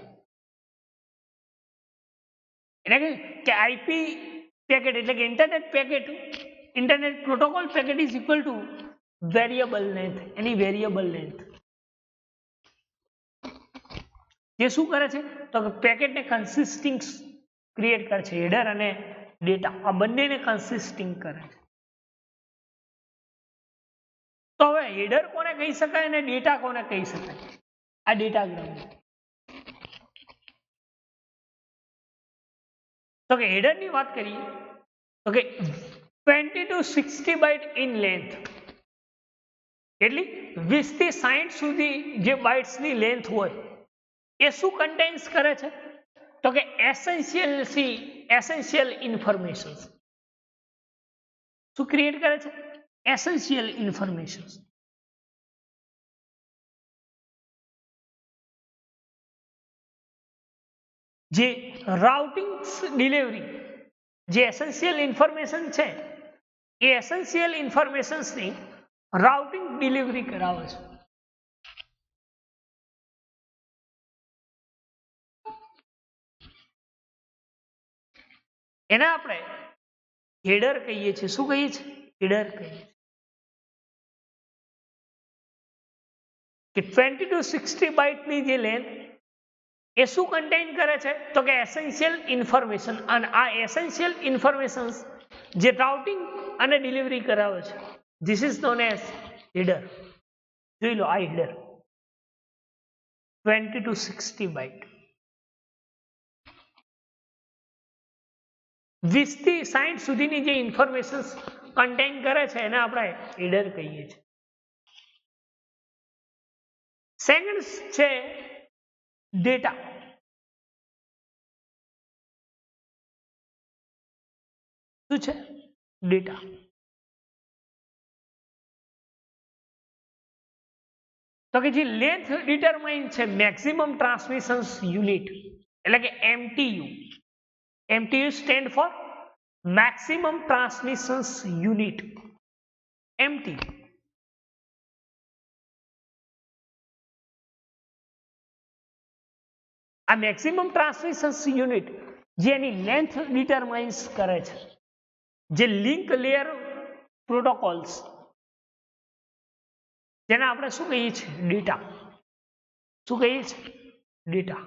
એટલે કે આઈપી પેકેટ એટલે કે internet packet, internet protocol packet is equal to variable length, any variable length. જે શું કરે છે? તો પેકેટને કન્સિસ્ટિંગ ક્રિએટ કરે છે, હેડર અને ડેટા આ બંનેને કન્સિસ્ટિંગ કરે છે. તો હવે હેડર કોને કહી શકાય અને ડેટા કોને કહી શકાય? આ ડેટાગ્રામ. તો કે હેડર ની વાત કરીએ તો કે 20 to 60 બાઇટ ઇન લેન્થ. કેટલી? 20 થી 60 સુધી જે બાઇટ્સ ની લેન્થ હોય એ શું કન્ટેન્સ કરે છે? તો કે એસેન્શિયલ ઇન્ફોર્મેશન. શું ક્રિએટ કરે છે? Essential information. જે રાઉટિંગ ડિલિવરી, જે એસેન્શિયલ ઇન્ફોર્મેશન છે, એ એસેન્શિયલ ઇન્ફોર્મેશન્સની રાઉટિંગ ડિલિવરી કરાવે છે. એને આપણે હેડર કહીએ છીએ. શું કહીએ છીએ? હેડર કહીએ છીએ. કે 20 to 60 બાઇટની જે લેન્થ એ શું કન્ટેન કરે છે? તો કે એસેન્શિયલ ઇન્ફોર્મેશન. અને આ એસેન્શિયલ ઇન્ફોર્મેશન જે રાઉટિંગ અને ડિલિવરી કરાવે છે, this is known as header. જોઈ લો આ હેડર 20 to 60 બાઇટ. 20 થી 60 સુધીની જે ઇન્ફોર્મેશન કન્ટેન કરે છે એને આપણે હેડર કહીએ છીએ. સેકન્ડ છે ડેટા. શું છે? ડેટા. તો કે જે લેન્થ ડિટરમાઇન છે, મેક્સિમમ ટ્રાન્સમિશન યુનિટ, એટલે કે MTU. MTU stand four maximum transmission unit, MTU. આ મેક્સિમમ ટ્રાન્સમિશન યુનિટ જેની લેન્થ ડિટરમાઇન્સ કરે છે, જે લિંક લેયર પ્રોટોકોલ્સ, જેને આપણે શું કહીએ છીએ? ડેટા. શું કહીએ છીએ? ડેટા.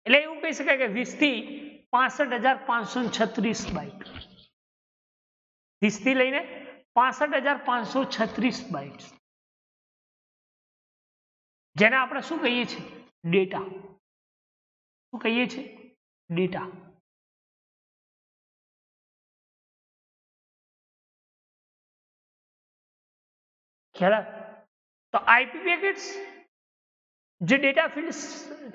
એટલે એવું કહી શકાય કે 20 થી 65,536 બાઇટ. 20 થી લઈને 65,536 બાઇટ, જેને આપણે શું કહીએ છીએ? ડેટા. શું કહીએ છીએ? ડેટા. ખ્યાલ? તો આઈપી પેકેટ્સ જે ડેટા ફિલ્ડ્સ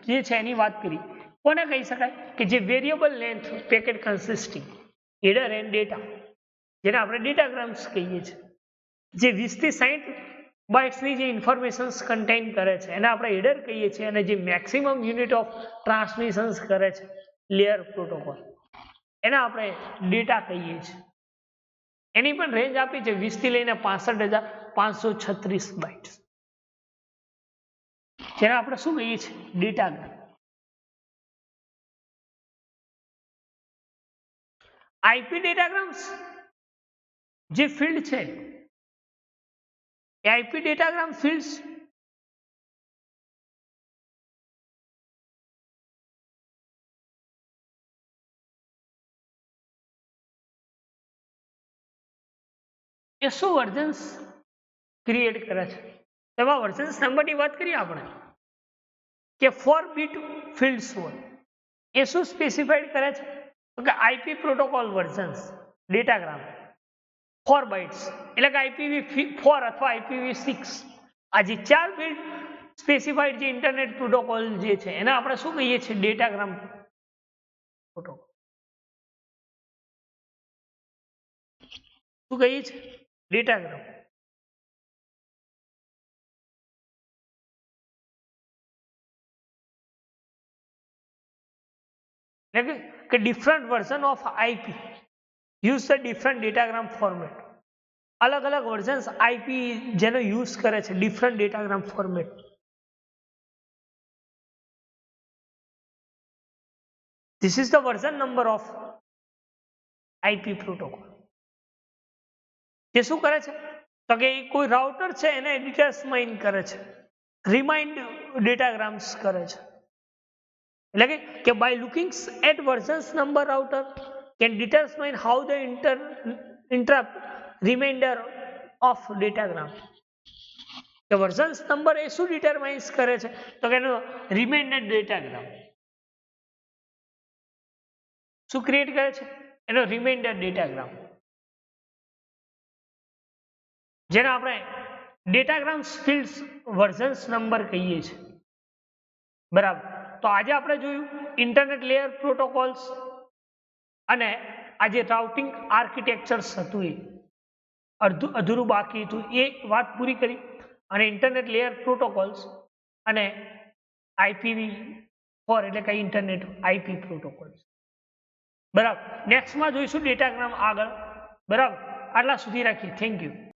જે છે એની વાત કરી. કોને કહી શકાય? કે જે variable length packet consisting, header and data, જેને આપણે ડેટાગ્રામ્સ કહીએ છીએ. જે 20 થી 60 બાઇટ્સની જે ઇન્ફોર્મેશન્સ કન્ટેન કરે છે એને આપણે હેડર કહીએ છીએ. અને જે મેક્સિમમ યુનિટ ઓફ ટ્રાન્સમિશન્સ કરે છે, લેયર પ્રોટોકોલ, એને આપણે ડેટા કહીએ છીએ. એની પણ રેન્જ આપી છે 20 થી લઈને 65,536 બાઇટ્સ, જેને આપણે શું કહીએ છીએ? ડેટાગ્રામ. આઈપી ડેટાગ્રામ્સ જે ફિલ્ડ છે એ આઈપી ડેટાગ્રામ ફિલ્ડ્સ એ શું વર્ઝન્સ ક્રિએટ કરે છે? એમાં વર્ઝન્સ નંબરની વાત કરીએ આપણે કે 4 બીટ ફિલ્ડ્સ હોય એ શું સ્પેસિફાઈડ કરે છે? તો કે IP protocol versions datagram 4 bytes એટલે કે IPv4 અથવા IPv6 આ જે 4 બીટ સ્પેસિફાઈડ જે ઇન્ટરનેટ પ્રોટોકોલ જે છે એને આપણે શું કહીએ છીએ? Datagram protocol. શું કહીએ છીએ? ડેટાગ્રામ. એટલે કે different version of IP use the different datagram format. અલગ અલગ વર્ઝન્સ આઈપી જેનો યુઝ કરે છે different datagram format. This is the version number of IP protocol. જે શું કરે છે? તો કે કોઈ રાઉટર છે એને એડિટર્સ માઇન કરે છે, રિમાઇન્ડ ડેટાગ્રામ્સ કરે છે. એટલે કે by looking at versions number router can determine how the interrupt remainder of datagram. કે વર્ઝન્સ નંબર એ શું ડિટરમાઇન્સ કરે છે? તો કે એનો રિમાઇન્ડર ડેટાગ્રામ શું ક્રિએટ કરે છે? એનો રિમાઇન્ડર ડેટાગ્રામ, જેને આપણે ડેટાગ્રામ ફિલ્ડ્સ વર્ઝન્સ નંબર કહીએ છીએ. બરાબર. તો આજે આપણે જોયું ઇન્ટરનેટ લેયર પ્રોટોકોલ્સ અને આજે રાઉટિંગ આર્કિટેક્ચર્સ હતું એ અધૂરું બાકી હતું એ વાત પૂરી કરી. અને ઇન્ટરનેટ લેયર પ્રોટોકોલ્સ અને IPv4 એટલે કે ઇન્ટરનેટ આઈપી પ્રોટોકોલ્સ. બરાબર. નેક્સ્ટમાં જોઈશું ડેટાગ્રામ આગળ. બરાબર. આટલા સુધી રાખીએ. Thank you.